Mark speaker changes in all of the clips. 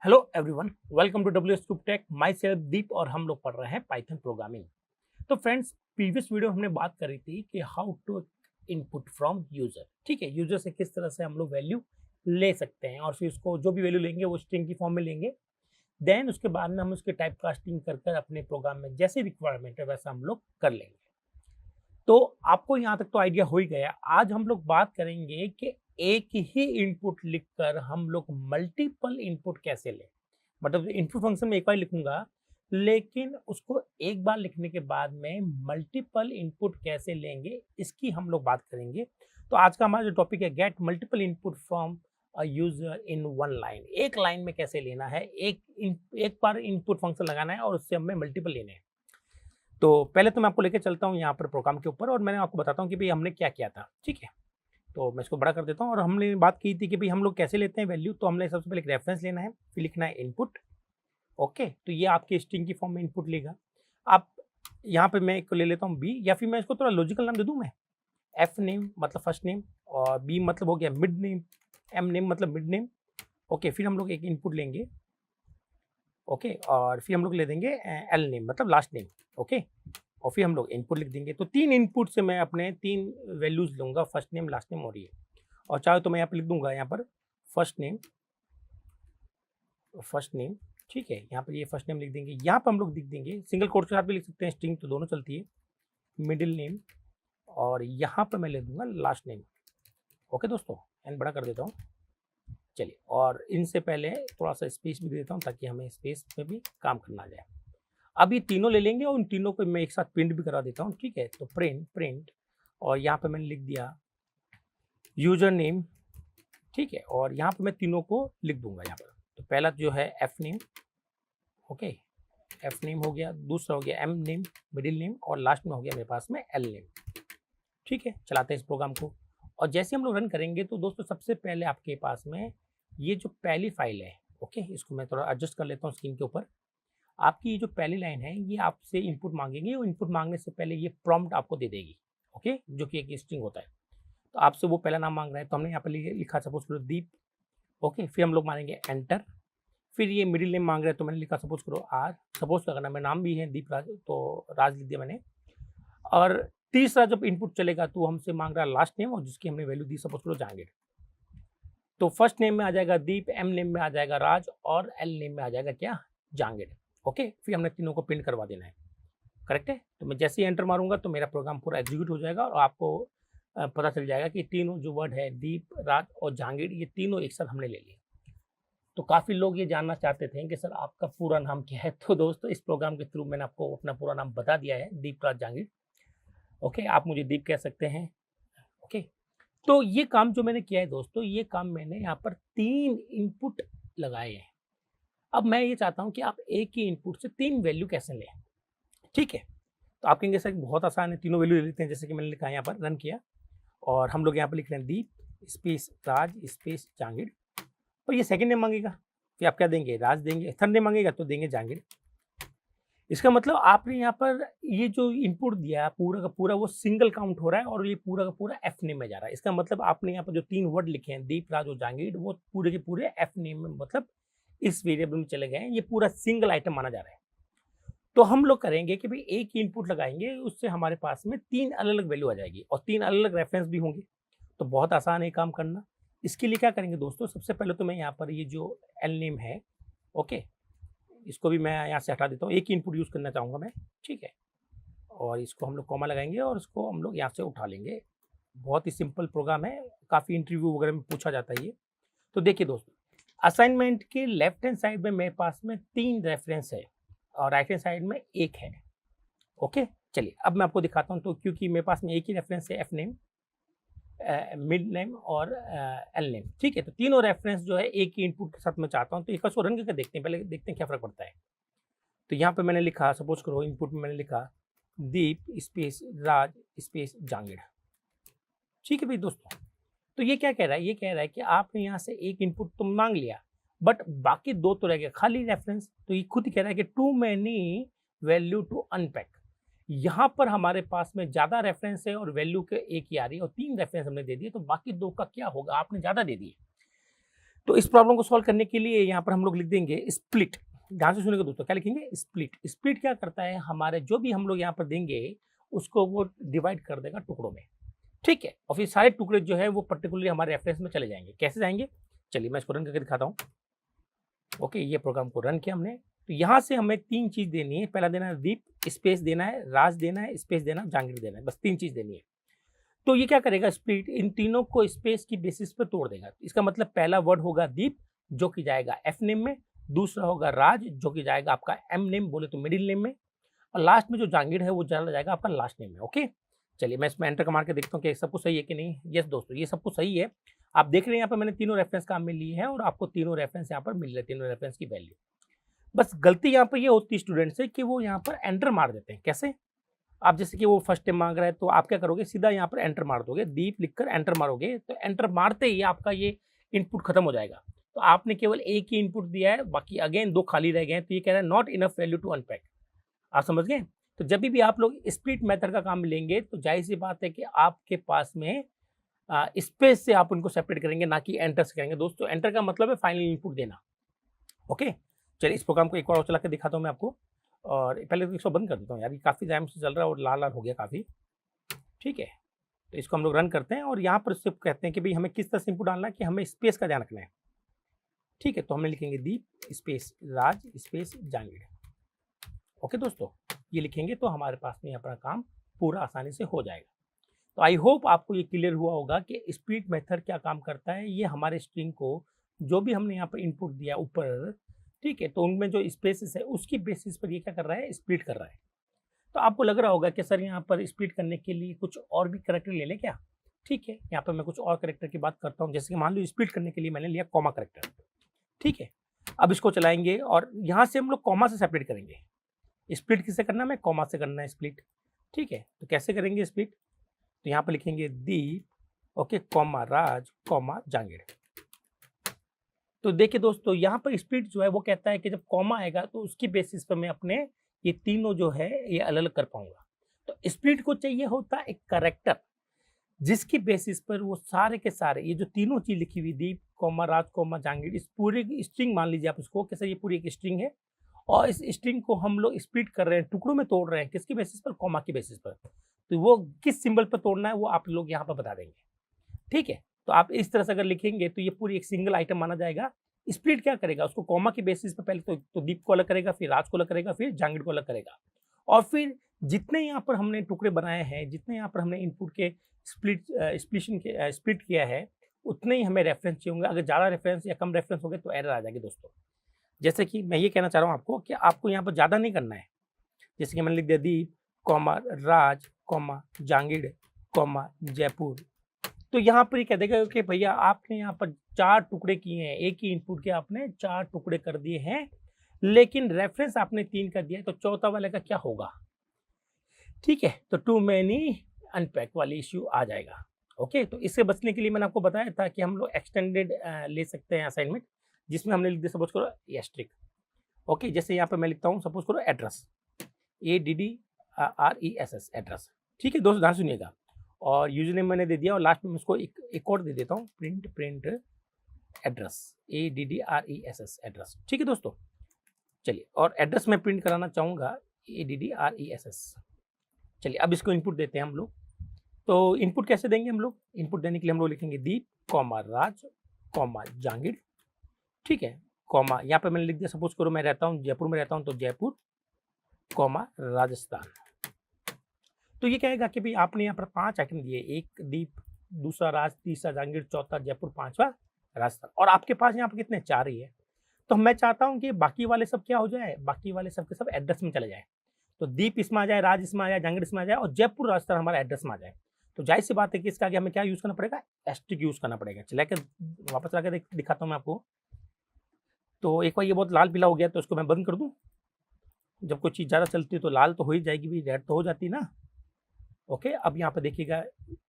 Speaker 1: Hello everyone, welcome to W S tube tech. Myself Deep और हम लोग पढ़ रहे हैं पाइथन प्रोग्रामिंग। तो फ्रेंड्स, प्रीवियस वीडियो हमने बात करी थी कि how to input from user. ठीक है, यूजर से किस तरह से हम लोग वैल्यू ले सकते हैं और फिर उसको जो भी वैल्यू लेंगे वो स्ट्रिंग की फॉर्म में लेंगे। देन उसके बाद में हम उसके टाइप कास्टिंग कर कर अपने प्रोग्राम में जैसे रिक्वायरमेंट है वैसा हम लोग कर लेंगे। तो आपको यहाँ तक तो आइडिया हो ही गया। आज हम लोग बात करेंगे कि एक ही इनपुट लिखकर हम लोग मल्टीपल इनपुट कैसे लें। मतलब इनपुट फंक्शन में एक बार लिखूंगा, लेकिन उसको एक बार लिखने के बाद में मल्टीपल इनपुट कैसे लेंगे इसकी हम लोग बात करेंगे। तो आज का हमारा जो टॉपिक है, get multiple input from a user in one line. एक लाइन में कैसे लेना है, एक बार इनपुट फंक्शन लगाना है और उससे हमें मल्टीपल लेने हैं। तो पहले तो मैं आपको लेके चलता हूँ यहाँ पर प्रोग्राम के ऊपर और मैंने आपको बताता हूँ कि भाई हमने क्या किया था। ठीक है, तो मैं इसको बड़ा कर देता हूँ। और हमने बात की थी कि भाई हम लोग कैसे लेते हैं वैल्यू। तो हमने सबसे पहले एक रेफरेंस लेना है, फिर लिखना है इनपुट। ओके, तो ये आपके स्ट्रिंग की फॉर्म में इनपुट लेगा। आप यहाँ पे मैं एक ले लेता हूँ बी, या फिर मैं इसको थोड़ा लॉजिकल नाम दे दूँ मैं। एफ नेम मतलब फर्स्ट नेम, और बी मतलब हो गया मिड नेम, एम नेम मतलब मिड नेम। ओके, फिर हम लोग एक इनपुट लेंगे। ओके, और फिर हम लोग ले देंगे एल नेम मतलब लास्ट नेम। ओके, और फिर हम लोग इनपुट लिख देंगे। तो तीन इनपुट से मैं अपने तीन वैल्यूज लूंगा, फर्स्ट नेम, लास्ट नेम और ये। और चाहे तो मैं यहाँ पे लिख दूंगा यहाँ पर फर्स्ट नेम, फर्स्ट नेम। ठीक है, यहाँ पर ये फर्स्ट नेम लिख देंगे। यहाँ पर हम लोग लिख देंगे, सिंगल कोट के साथ भी लिख सकते हैं, स्ट्रिंग तो दोनों चलती है, मिडिल नेम। और यहाँ पर मैं ले दूंगा लास्ट नेम। ओके दोस्तों, एन बड़ा कर देता हूँ। चलिए, और इनसे पहले थोड़ा सा स्पेस भी दे देता हूँ ताकि हमें स्पेस में भी काम करना आ जाए। अब ये तीनों ले लेंगे और उन तीनों को मैं एक साथ प्रिंट भी करा देता हूँ। ठीक है, तो प्रिंट प्रिंट, और यहाँ पे मैंने लिख दिया यूजर नेम। ठीक है, और यहाँ पे मैं तीनों को लिख दूंगा यहाँ पर। तो पहला जो है F name. Okay, F name हो गया, दूसरा हो गया एम नेम मिडिल नेम, और लास्ट में हो गया मेरे पास में एल नेम। ठीक है, चलाते हैं इस प्रोग्राम को। और जैसे हम लोग रन करेंगे तो दोस्तों सबसे पहले आपके पास में ये जो पहली फाइल है, ओके, इसको मैं थोड़ा एडजस्ट कर लेता हूँ स्क्रीन के ऊपर। आपकी ये जो पहली लाइन है ये आपसे इनपुट मांगेगी, और इनपुट मांगने से पहले ये प्रॉम्प्ट आपको दे देगी। ओके, जो कि एक स्ट्रिंग होता है। तो आपसे वो पहला नाम मांग रहा है, तो हमने यहाँ पर लिखा सपोज करो दीप। ओके, फिर हम लोग मानेंगे एंटर। फिर ये मिडिल नेम मांग रहे हैं, तो मैंने लिखा सपोज करो आर। सपोज का करना, मेरा नाम भी है दीप राज, तो राज लिख दिया मैंने। और तीसरा जब इनपुट चलेगा तो हमसे मांग रहा है लास्ट नेम, और जिसकी हमने वैल्यू दी सपोज करो जहांगीर। तो फर्स्ट नेम में आ जाएगा दीप, एम नेम में आ जाएगा राज, और एल नेम में आ जाएगा क्या, जहांगीर। ओके, फिर हमने तीनों को प्रिंट करवा देना है। करेक्ट है, तो मैं जैसे ही एंटर मारूंगा तो मेरा प्रोग्राम पूरा एग्जीक्यूट हो जाएगा, और आपको पता चल जाएगा कि तीनों जो वर्ड है दीप, राज और जहांगीर, ये तीनों एक साथ हमने ले लिए। तो काफ़ी लोग ये जानना चाहते थे कि सर आपका पूरा नाम क्या है। तो दोस्तों, इस प्रोग्राम के थ्रू मैंने आपको अपना पूरा नाम बता दिया है, दीप राज जहांगीर। ओके, आप मुझे दीप कह सकते हैं। ओके, तो ये काम जो मैंने किया है दोस्तों, ये काम मैंने यहाँ पर तीन इनपुट लगाए हैं। अब मैं ये चाहता हूँ कि आप एक ही इनपुट से तीन वैल्यू कैसे लें। ठीक है, तो आप कहेंगे सर बहुत आसान है, तीनों वैल्यू ले लेते हैं। जैसे कि मैंने लिखा है यहाँ पर, रन किया, और हम लोग यहाँ पर लिख रहे हैं दीप स्पेस राज स्पेस जहांगीर। और ये सेकंड नेम मांगेगा, फिर आप क्या देंगे, राज देंगे। थर्ड नेम मांगेगा तो देंगे जहांगीर। इसका मतलब आपने यहाँ पर ये जो इनपुट दिया पूरा का पूरा वो सिंगल काउंट हो रहा है, और ये पूरा का पूरा एफ नेम में जा रहा है। इसका मतलब आपने यहाँ पर जो तीन वर्ड लिखे हैं दीप, राज और जहांगीर, वो पूरे के पूरे एफ नेम में, मतलब इस वेरिएबल में चले गए हैं। ये पूरा सिंगल आइटम माना जा रहा है। तो हम लोग करेंगे कि भाई एक ही इनपुट लगाएंगे, उससे हमारे पास में तीन अलग अलग वैल्यू आ जाएगी, और तीन अलग अलग रेफरेंस भी होंगे। तो बहुत आसान है काम करना। इसके लिए क्या करेंगे दोस्तों, सबसे पहले तो मैं यहाँ पर ये जो एल नेम है, ओके, इसको भी मैं यहाँ से हटा देता हूँ। एक ही इनपुट यूज़ करना चाहूँगा मैं। ठीक है, और इसको हम लोग कॉमा लगाएंगे और इसको हम लोग यहाँ से उठा लेंगे। बहुत ही सिंपल प्रोग्राम है, काफ़ी इंटरव्यू वगैरह में पूछा जाता है ये। तो देखिए दोस्तों, असाइनमेंट के लेफ्ट हैंड साइड में मेरे पास में तीन रेफरेंस है, और राइट हैंड साइड में एक है। ओके, चलिए अब मैं आपको दिखाता हूँ। तो क्योंकि मेरे पास में एक ही रेफरेंस है, एफ नेम, मिड नेम और एल नेम। ठीक है, तो तीनों रेफरेंस जो है एक ही इनपुट के साथ मैं चाहता हूँ। तो एक बार रन करके देखते हैं, पहले देखते हैं क्या फर्क पड़ता है। तो यहाँ पे मैंने लिखा, सपोज करो इनपुट में मैंने लिखा दीप स्पेस राज स्पेस जहांगीर। ठीक है भाई दोस्तों, तो ये क्या कह रहा है, ये कह रहा है कि आपने यहाँ से एक इनपुट तो मांग लिया, बट बाकी दो तो रह गए खाली रेफरेंस। तो ये खुद ही कह रहा है कि too many value to unpack. यहाँ पर हमारे पास में ज्यादा रेफरेंस है और वैल्यू के एक ही आ रही है, और तीन रेफरेंस हमने दे दिए, तो बाकी दो का क्या होगा, आपने ज्यादा दे दिए। तो इस प्रॉब्लम को सॉल्व करने के लिए यहाँ पर हम लोग लिख देंगे स्प्लिट। ध्यान से सुनिएगा दोस्तों, क्या लिखेंगे? स्प्लिट। स्प्लिट क्या करता है, हमारे जो भी हम लोग यहाँ पर देंगे उसको वो डिवाइड कर देगा टुकड़ों में, ठीक है, और फिर सारे टुकड़े जो है वो पर्टिकुलरली हमारे रेफरेंस में चले जाएंगे। कैसे जाएंगे, चलिए मैं इसको रन करके दिखाता हूँ। ओके, ये प्रोग्राम को रन किया हमने। तो यहाँ से हमें 3 चीज देनी है। पहला देना है दीप, स्पेस देना है, राज देना है, स्पेस देना है, जहांगीर देना है, बस 3 चीज देनी है। तो ये क्या करेगा, स्प्लिट इन तीनों को स्पेस की बेसिस पर तोड़ देगा। इसका मतलब पहला वर्ड होगा दीप जो कि जाएगा एफ नेम में, दूसरा होगा राज जो कि जाएगा आपका एम नेम बोले तो मिडिल नेम में, और लास्ट में जो जहांगीर है वो चला जाएगा आपका लास्ट नेम में। ओके, चलिए मैं इसमें एंटर मार के देखता हूँ कि सब कुछ सही है कि नहीं। यस दोस्तों, ये सब कुछ सही है। आप देख रहे हैं यहाँ पर मैंने तीनों रेफरेंस काम में लिए हैं और आपको तीनों रेफरेंस यहाँ पर मिल रहे हैं, तीनों रेफरेंस की वैल्यू। बस गलती यहाँ पर ये होती है स्टूडेंट से कि वो यहाँ पर एंटर मार देते हैं। कैसे, आप जैसे कि वो फर्स्ट टाइम मांग रहा है तो आप क्या करोगे, सीधा यहाँ पर एंटर मार दोगे, दीप लिखकर एंटर मारोगे, तो एंटर मारते ही आपका ये इनपुट खत्म हो जाएगा। तो आपने केवल एक ही इनपुट दिया है, बाकी अगेन 2 खाली रह गए हैं, तो ये कह रहा है not enough value to unpack. आप समझ गए? तो जब भी आप लोग स्प्लिट मेथड का काम लेंगे तो जाहिर सी बात है कि आपके पास में स्पेस से आप उनको सेपरेट करेंगे, ना कि एंटर से करेंगे। दोस्तों एंटर का मतलब है फाइनल इनपुट देना। ओके, चलिए इस प्रोग्राम को एक बार और चला के दिखाता हूँ मैं आपको, और पहले तो इसको बंद कर देता हूँ यार, ये काफ़ी टाइम से चल रहा है और लाल लाल हो गया काफ़ी। ठीक है, तो इसको हम लोग रन करते हैं और यहाँ पर उससे कहते हैं कि भाई हमें किस तरह से इनपुट डालना है, कि हमें स्पेस का ध्यान रखना है। ठीक है, तो हमें लिखेंगे दीप स्पेस राज स्पेस जहांगीर। ओके दोस्तों, ये लिखेंगे तो हमारे पास में अपना काम पूरा आसानी से हो जाएगा। तो आई होप आपको ये क्लियर हुआ होगा कि स्प्लिट मेथड क्या काम करता है। ये हमारे स्ट्रिंग को जो भी हमने यहाँ पर इनपुट दिया ऊपर, ठीक है, तो उनमें जो स्पेसेस है उसकी बेसिस पर ये क्या कर रहा है, स्प्लिट कर रहा है। तो आपको लग रहा होगा कि सर यहाँ पर स्प्लिट करने के लिए कुछ और भी करेक्टर ले लें क्या। ठीक है, यहाँ पर मैं कुछ और करेक्टर की बात करता हूँ। जैसे कि मान लो स्प्लिट करने के लिए मैंने लिया कॉमा करेक्टर। ठीक है, अब इसको चलाएंगे और यहाँ से हम लोग कॉमा से सेपरेट करेंगे। स्प्लिट किससे करना है, मैं कॉमा से करना है स्प्लिट। ठीक है, तो कैसे करेंगे स्प्लिट, तो यहाँ पर लिखेंगे दीप, okay, comma Raj comma Jahangir. तो देखिए दोस्तों, यहाँ पर स्प्लिट जो है वो कहता है कि जब कॉमा आएगा तो उसकी बेसिस पर मैं अपने ये तीनों जो है ये अलग अलग कर पाऊंगा। तो स्प्लिट को चाहिए होता है एक करेक्टर जिसकी बेसिस पर वो सारे के सारे ये जो तीनों चीज लिखी हुई दीप कॉमा राज कॉमा जहांगीर, इस पूरी स्ट्रिंग मान लीजिए आप इसको, कैसे ये पूरी एक स्ट्रिंग है और इस स्ट्रिंग को हम लोग स्प्लिट कर रहे हैं, टुकड़ों में तोड़ रहे हैं, किसकी बेसिस पर, कॉमा की बेसिस पर। तो वो किस सिंबल पर तोड़ना है वो आप लोग यहाँ पर बता देंगे। ठीक है, तो आप इस तरह से अगर लिखेंगे तो ये पूरी एक सिंगल आइटम माना जाएगा। स्प्लिट क्या करेगा, उसको कॉमा की बेसिस पर पहले तो दीप को अलग करेगा, फिर राज को अलग करेगा, फिर जहांगीर को अलग करेगा, और फिर जितने यहाँ पर हमने टुकड़े बनाए हैं, जितने यहाँ पर हमने इनपुट के स्प्लिट किया है, उतने ही हमें रेफरेंस चाहिए होंगे। अगर ज़्यादा रेफरेंस या कम रेफरेंस हो गए तो एरर आ जाएगी दोस्तों। जैसे कि मैं ये कहना चाह रहा हूँ आपको कि आपको यहाँ पर ज़्यादा नहीं करना है। जैसे कि मैंने लिख दिया दीप comma Raj comma Jahangir comma Jaipur, तो यहाँ पर ये कह देगा कि भैया आपने यहाँ पर 4 टुकड़े किए हैं, एक ही इनपुट के आपने 4 टुकड़े कर दिए हैं, लेकिन रेफरेंस आपने 3 कर दिया, तो चौथा वाले का क्या होगा। ठीक है, तो टू मैनी अनपैक वाली इश्यू आ जाएगा। ओके, तो इससे बचने के लिए मैंने आपको बताया था कि हम लोग एक्सटेंडेड ले सकते हैं असाइनमेंट, जिसमें हमने लिख दिया सपोज करो एस्ट्रिक। ओके, जैसे यहाँ पर मैं लिखता हूँ सपोज करो एड्रेस, ADDRESS एड्रेस। ठीक है दोस्तों, ध्यान सुनिएगा, और यूजर नेम मैंने दे दिया और लास्ट में इसको एक और दे देता हूँ, प्रिंट एड्रेस, ADDRESS एड्रेस। ठीक है दोस्तों, चलिए, और एड्रेस में प्रिंट कराना चाहूँगा ADDRESS। चलिए अब इसको इनपुट देते हैं हम लोग। तो इनपुट कैसे देंगे हम लोग, इनपुट देने के लिए हम लोग लिखेंगे दीप कॉमा राज कॉमा जहांगीर। ठीक है, कॉमा यहाँ पे मैंने लिख दिया सपोज करो मैं रहता हूँ जयपुर में रहता हूँ, तो जयपुर कॉमा राजस्थान। तो ये कहेगा कि भाई आपने यहाँ पर 5 आइटम दिए, एक दीप, दूसरा राज, तीसरा जहांगीर, चौथा जयपुर, 5वां राजस्थान, और आपके पास यहाँ पर कितने, 4 ही है। तो मैं चाहता हूँ कि बाकी वाले सब क्या हो जाए, बाकी वाले सब के सब एड्रेस में चले जाए। तो दीप इसमें आ जाए, राज इसमें आ जाए, जहांगीर इसमें आ जाए, और जयपुर राजस्थान हमारा एड्रेस में आ जाए। तो जाहिर सी बात है कि इसका आगे हमें क्या यूज करना पड़ेगा, एस्ट्रिक यूज करना पड़ेगा। चला के वापस ला के दिखाता हूँ मैं आपको। तो एक बार ये बहुत लाल पीला हो गया, तो इसको मैं बंद कर दूँ। जब कोई चीज़ ज़्यादा चलती है तो लाल तो हो ही जाएगी, भी रेड तो हो जाती ना। ओके, अब यहाँ पर देखिएगा,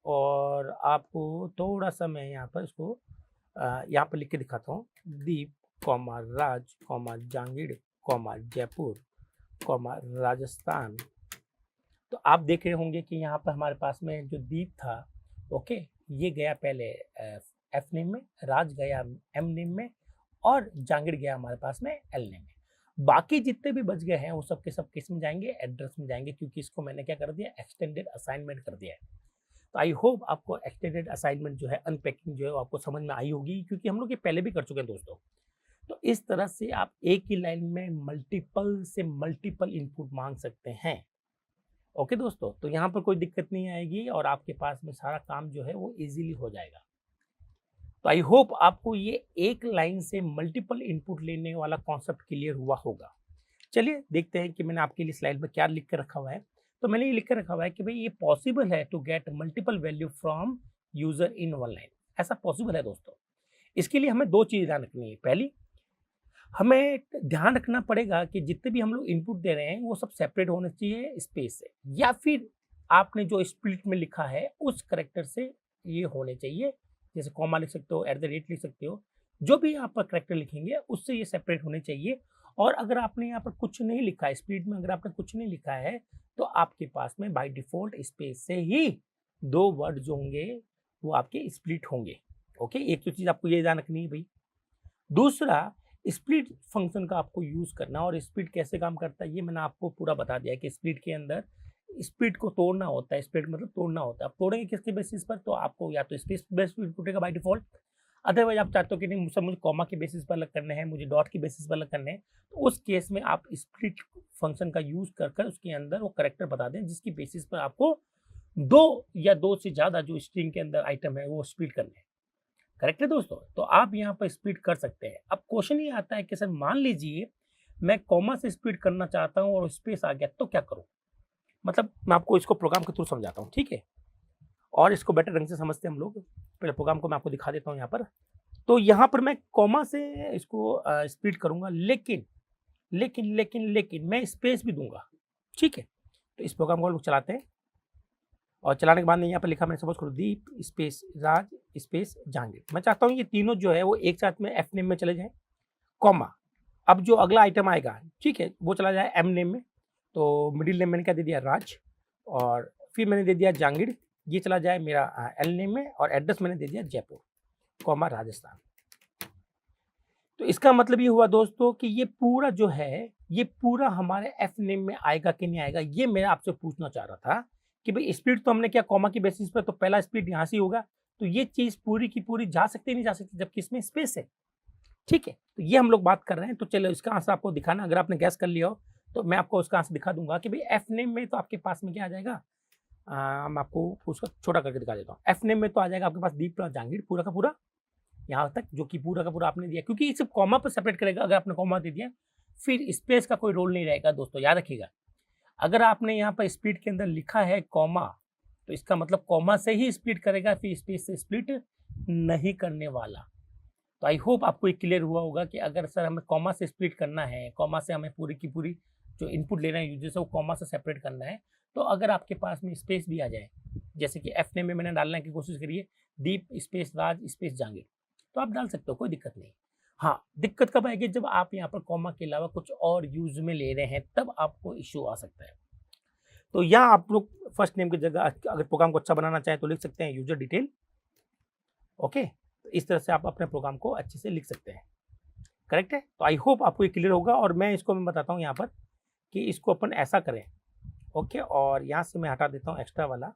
Speaker 1: और आपको थोड़ा सा मैं यहाँ पर इसको यहाँ पर लिख के दिखाता हूँ, Deep comma Raj comma Jahangir comma Jaipur comma Rajasthan. तो आप देख रहे होंगे कि यहाँ पर हमारे पास में जो दीप था, ओके, ये गया पहले एफ नेम में, राज गया एम नेम में और जांगिड़ गया हमारे पास में एल नेम में। बाकी जितने भी बच गए हैं वो सब के सब किस में जाएंगे, एड्रेस में जाएंगे, क्योंकि इसको मैंने क्या कर दिया, एक्सटेंडेड असाइनमेंट कर दिया है। तो आई होप आपको एक्सटेंडेड असाइनमेंट जो है, अनपैकिंग जो है वो आपको समझ में आई होगी, क्योंकि हम लोग ये पहले भी कर चुके हैं दोस्तों। तो इस तरह से आप एक ही लाइन में मल्टीपल से मल्टीपल इनपुट मांग सकते हैं। ओके दोस्तों, तो यहाँ पर कोई दिक्कत नहीं आएगी और आपके पास में सारा काम जो है वो इजीली हो जाएगा। तो आई होप आपको ये एक लाइन से मल्टीपल इनपुट लेने वाला कॉन्सेप्ट क्लियर हुआ होगा। चलिए देखते हैं कि मैंने आपके लिए स्लाइड में क्या लिख कर रखा हुआ है। तो मैंने ये लिख कर रखा हुआ है कि भाई ये पॉसिबल है to get multiple value from user in one line. ऐसा पॉसिबल है दोस्तों। इसके लिए हमें दो चीज़ ध्यान रखनी है। पहली, हमें ध्यान रखना पड़ेगा कि जितने भी हम लोग इनपुट दे रहे हैं वो सब सेपरेट होने चाहिए स्पेस से, या फिर आपने जो स्प्लिट में लिखा है उस करेक्टर से ये होने चाहिए। जैसे कॉमा लिख सकते हो, @ लिख सकते हो, जो भी आप पर करेक्टर लिखेंगे उससे ये सेपरेट होने चाहिए। और अगर आपने यहाँ पर कुछ नहीं लिखा है, स्प्लिट में अगर आपने कुछ नहीं लिखा है, तो आपके पास में बाय डिफॉल्ट स्पेस से ही दो वर्ड जो होंगे वो आपके स्प्लिट होंगे। ओके, एक तो चीज़ आपको ये ध्यान रखनी है भाई। दूसरा, स्प्लिट फंक्शन का आपको यूज करना, और स्प्लिट कैसे काम करता है ये मैंने आपको पूरा बता दिया कि स्प्लिट के अंदर स्प्लिट को तोड़ना होता है। स्प्लिट मतलब तोड़ना होता है। आप तोड़ेंगे किसके बेसिस पर, तो आपको या तो स्पेस बेस टूटेगा बाय डिफॉल्ट, अदरवाइज आप चाहते हो कि नहीं मुझे कॉमा के बेसिस पर अलग करने हैं, मुझे डॉट के बेसिस पर अलग करने हैं, तो उस केस में आप स्प्लिट फंक्शन का यूज कर उसके अंदर वो करेक्टर बता दें जिसकी बेसिस पर आपको दो या दो से ज्यादा जो स्ट्रिंग के अंदर आइटम है वो स्प्लिट करने हैं। करेक्ट है दोस्तों, तो आप यहाँ पर स्प्लिट कर सकते हैं। अब क्वेश्चन ये आता है कि सर मान लीजिए मैं कॉमा से स्प्लिट करना चाहता हूँ और स्पेस आ गया तो क्या करूँ। मतलब मैं आपको इसको प्रोग्राम के थ्रू समझाता हूँ, ठीक है, और इसको बेटर ढंग से समझते हैं हम लोग। पहले प्रोग्राम को मैं आपको दिखा देता हूँ यहाँ पर। तो यहाँ पर मैं कॉमा से इसको स्प्लिट करूँगा, लेकिन लेकिन लेकिन लेकिन मैं स्पेस भी दूंगा, ठीक है। तो इस प्रोग्राम को हम लोग चलाते हैं, और चलाने के बाद यहाँ पर लिखा मैंने, सपोज करो दीप स्पेस राज स्पेस जहांगीर। मैं चाहता हूँ ये तीनों जो है वो एक साथ में एफ नेम में चले जाएं, कॉमा। अब जो अगला आइटम आएगा, ठीक है, वो चला जाए एम नेम में। तो मिडिल नेम मैंने क्या दे दिया, राज, और फिर मैंने दे दिया जहांगीर, ये चला जाए मेरा एल नेम में, और एड्रेस मैंने दे दिया जयपुर, कॉमा राजस्थान। तो इसका मतलब ये हुआ दोस्तों कि ये पूरा जो है ये पूरा हमारे एफ नेम में आएगा कि नहीं आएगा, ये मैं आपसे पूछना चाह रहा था कि भाई स्प्लिट तो हमने क्या कॉमा की बेसिस पर, तो पहला स्प्लिट यहाँ से होगा, तो ये चीज पूरी की पूरी जा सकती नहीं जा सकती, जबकि इसमें स्पेस है, ठीक है। तो ये हम लोग बात कर रहे हैं। तो चलो इसका आंसर आपको दिखाना, अगर आपने गैस कर लिया हो तो मैं आपको उसका आंसर दिखा दूंगा कि भाई एफ नेम में तो आपके पास में क्या आ जाएगा। मैं आपको उसको छोटा करके दिखा देता हूँ। एफ नेम में तो आ जाएगा आपके पास दीप जहांगीर पूरा का पूरा यहाँ तक, जो कि पूरा का पूरा आपने दिया, क्योंकि ये सिर्फ कॉमा पर सेपरेट करेगा। अगर आपने कॉमा दे दिया फिर स्पेस का कोई रोल नहीं रहेगा दोस्तों, याद रखिएगा। अगर आपने यहाँ पर स्प्लिट के अंदर लिखा है कॉमा, तो इसका मतलब कॉमा से ही स्प्लिट करेगा, फिर स्पेस से स्प्लिट नहीं करने वाला। तो आई होप आपको ये क्लियर हुआ होगा कि अगर सर हमें कॉमा से स्प्लिट करना है, कॉमा से हमें पूरी की पूरी जो इनपुट लेना है यूजर से वो कॉमा से सेपरेट करना है, तो अगर आपके पास में स्पेस भी आ जाए, जैसे कि एफ नेम में मैंने डालने की कोशिश करिए दीप स्पेस राज स्पेस जहांगीर, तो आप डाल सकते हो, कोई दिक्कत नहीं। हाँ, दिक्कत कब आएगी, जब आप यहाँ पर कॉमा के अलावा कुछ और यूज में ले रहे हैं, तब आपको इश्यू आ सकता है। तो यहाँ आप लोग फर्स्ट नेम की जगह अगर प्रोग्राम को अच्छा बनाना चाहें तो लिख सकते हैं यूजर डिटेल। ओके, तो इस तरह से आप अपने प्रोग्राम को अच्छे से लिख सकते हैं। करेक्ट है। तो आई होप आपको ये क्लियर होगा, और मैं इसको मैं बताता हूँ यहाँ पर कि इसको अपन ऐसा करें। ओके, और यहाँ से मैं हटा देता हूँ एक्स्ट्रा वाला,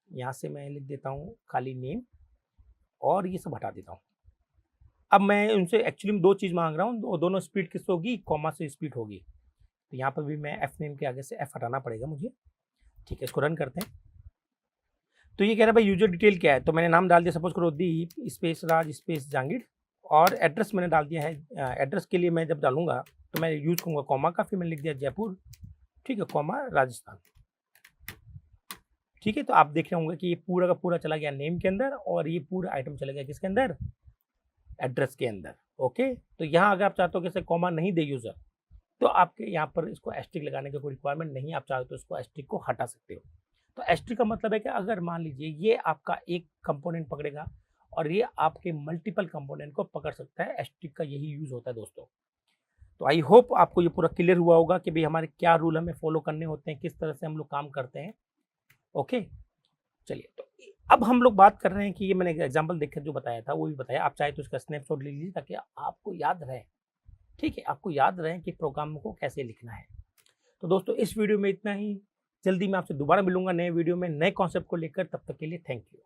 Speaker 1: यहाँ से मैं लिख देता हूँ खाली नेम, और ये सब हटा देता हूँ। अब मैं उनसे एक्चुअली में दो चीज़ मांग रहा हूँ, दोनों स्प्लिट किससे होगी, कॉमा से स्प्लिट होगी। तो यहाँ पर भी मैं एफ नेम के आगे से एफ हटाना पड़ेगा मुझे, ठीक है। इसको रन करते हैं। तो ये कह रहा है भाई यूजर डिटेल क्या है, तो मैंने नाम डाल दिया, सपोज करो दीप स्पेस राज स्पेस जहांगीर, और एड्रेस मैंने डाल दिया है। एड्रेस के लिए मैं जब डालूंगा तो मैं यूज करूँगा कॉमा का, फिर मैंने लिख दिया जयपुर, ठीक है, कॉमा राजस्थान, ठीक है। तो आप देख रहे होंगे कि ये पूरा का पूरा चला गया नेम के अंदर, और ये पूरा आइटम चला गया किसके अंदर, एड्रेस के अंदर। ओके, तो यहाँ अगर आप चाहते हो कि सर कॉमा नहीं दे यूजर, तो आपके यहाँ पर इसको एस्ट्रिक लगाने की कोई रिक्वायरमेंट नहीं, आप चाहो तो इसको एस्ट्रिक को हटा सकते हो। तो एस्ट्रिक का मतलब है कि अगर मान लीजिए ये आपका एक कंपोनेंट पकड़ेगा और ये आपके मल्टीपल कंपोनेंट को पकड़ सकता है, एस्ट्रिक का यही यूज होता है दोस्तों। तो आई होप आपको ये पूरा क्लियर हुआ होगा कि भाई हमारे क्या रूल हमें फॉलो करने होते हैं, किस तरह से हम लोग काम करते हैं। ओके, चलिए, तो अब हम लोग बात कर रहे हैं कि ये मैंने एग्जाम्पल देखकर जो बताया था वो भी बताया, आप चाहे तो इसका स्नैपशॉट ले लीजिए ताकि आपको याद रहे। ठीक है, आपको याद रहे कि प्रोग्राम को कैसे लिखना है। तो दोस्तों इस वीडियो में इतना ही, जल्दी मैं आपसे दोबारा मिलूंगा नए वीडियो में नए कॉन्सेप्ट को लेकर, तब तक के लिए थैंक यू।